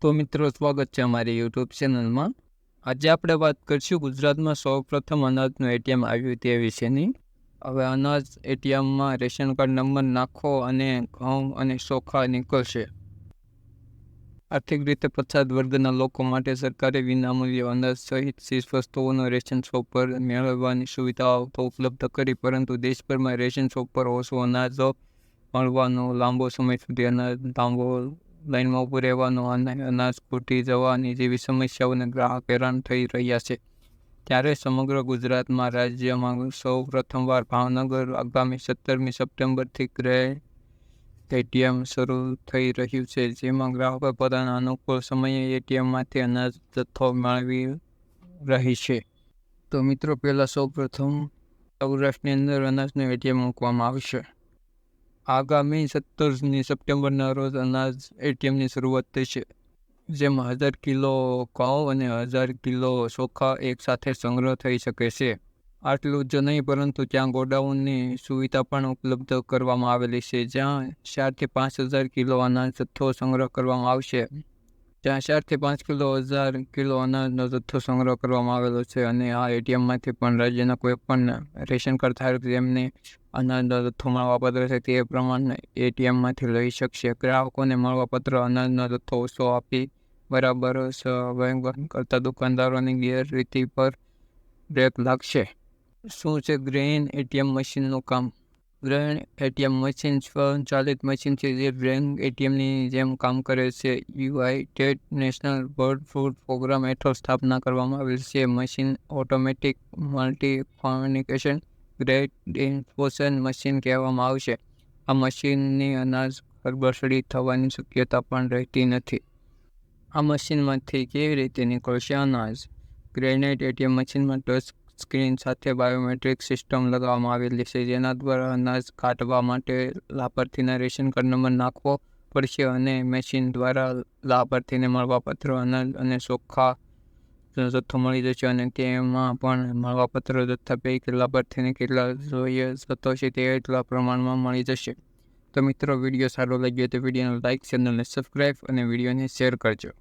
તો મિત્રો સ્વાગત છે અમારી યુટ્યુબ ચેનલમાં. આજે આપણે વાત કરીશું ગુજરાતમાં સૌપ્રથમ અનાજનું એટીએમ આવ્યું તે વિશેની. હવે અનાજ એટીએમમાં રેશન કાર્ડ નંબર નાખો અને ઘઉં અને ચોખા નીકળશે. આર્થિક રીતે પછાત વર્ગના લોકો માટે સરકારે વિનામૂલ્યે અનાજ સહિત ચીજ વસ્તુઓનો રેશન શોપ પર મેળવવાની સુવિધાઓ તો ઉપલબ્ધ કરી, પરંતુ દેશભરમાં રેશન શોપ પર ઓછું અનાજ મળવાનો, લાંબો સમય સુધી અનાજ લાઇનમાં ઊભું રહેવાનું અને અનાજ ખૂટી જવાની જેવી સમસ્યાઓને ગ્રાહક હેરાન થઈ રહ્યા છે. ત્યારે સમગ્ર ગુજરાતમાં રાજ્યમાં સૌ પ્રથમવાર ભાવનગર આગામી 17મી સપ્ટેમ્બરથી ગ્રેડ એટીએમ શરૂ થઈ રહ્યું છે, જેમાં ગ્રાહકો પોતાના અનુકૂળ સમયે એટીએમમાંથી અનાજ જથ્થો મેળવી રહી છે. તો મિત્રો, પહેલાં સૌપ્રથમ સૌરાષ્ટ્રની અંદર અનાજનું એટીએમ મૂકવામાં આવશે. આગામી 17મી સપ્ટેમ્બરના રોજ અનાજ એટીએમની શરૂઆત થશે, જેમાં 1000 કિલો ઘઉં અને 1000 કિલો ચોખા એકસાથે સંગ્રહ થઈ શકે છે. આટલું જ નહીં, પરંતુ ત્યાં ગોડાઉનની સુવિધા પણ ઉપલબ્ધ કરવામાં આવેલી છે, જ્યાં 4 થી 5000 કિલો અનાજ જથ્થો સંગ્રહ કરવામાં આવશે. જ્યાં 4 થી 5 કિલો અનાજનો જથ્થો સંગ્રહ કરવામાં આવેલો છે, અને આ એટીએમમાંથી પણ રાજ્યના કોઈપણ રેશન કાર્ડ ધારક જેમને અનાજનો જથ્થો મળવાપાત્ર છે તે પ્રમાણે એટીએમમાંથી લઈ શકશે. ગ્રાહકોને મળવાપાત્ર અનાજનો જથ્થો ઓછો આપી બરાબર વહીવટ કરતા દુકાનદારોની ગેરરીતિ પર બ્રેક લાગશે. શું છે ગ્રેઇન એટીએમ મશીનનું કામ? ગ્રેઇન એટીએમ મશીન સ્વચાલિત મશીન છે જે બેંક એટીએમની જેમ કામ કરે છે. United national bird food programme હેઠળ સ્થાપના કરવામાં આવેલ છે. Machine automatic multi function grade disposal machine કહેવામાં આવશે. આ મશીનની અનાજ ખરબચડી થવાની શક્યતા પણ રહેતી નથી. આ મશીનમાંથી કેવી રીતે નીકળશે અનાજ? ગ્રેનાઇટ એટીએમ મશીનમાં ટચ સ્ક્રીન સાથે બાયોમેટ્રિક સિસ્ટમ લગાવવામાં આવેલી છે, જેના દ્વારા અનાજ કાઢવા માટે લાભાર્થીના રેશન કાર્ડ નંબર નાખવો પડશે અને મશીન દ્વારા લાભાર્થીને મળવાપાત્ર અનાજ અને ચોખા જથ્થો મળી જશે, અને તેમાં પણ મળવાપાત્ર જથ્થા પૈકી લાભાર્થીને કેટલા જોઈએ જથ્થો છે તે એટલા પ્રમાણમાં મળી જશે. તો મિત્રો, વિડીયો સારો લાગ્યો તો વિડીયોને લાઇક, ચેનલને સબસ્ક્રાઈબ અને વિડીયોને શેર કરજો.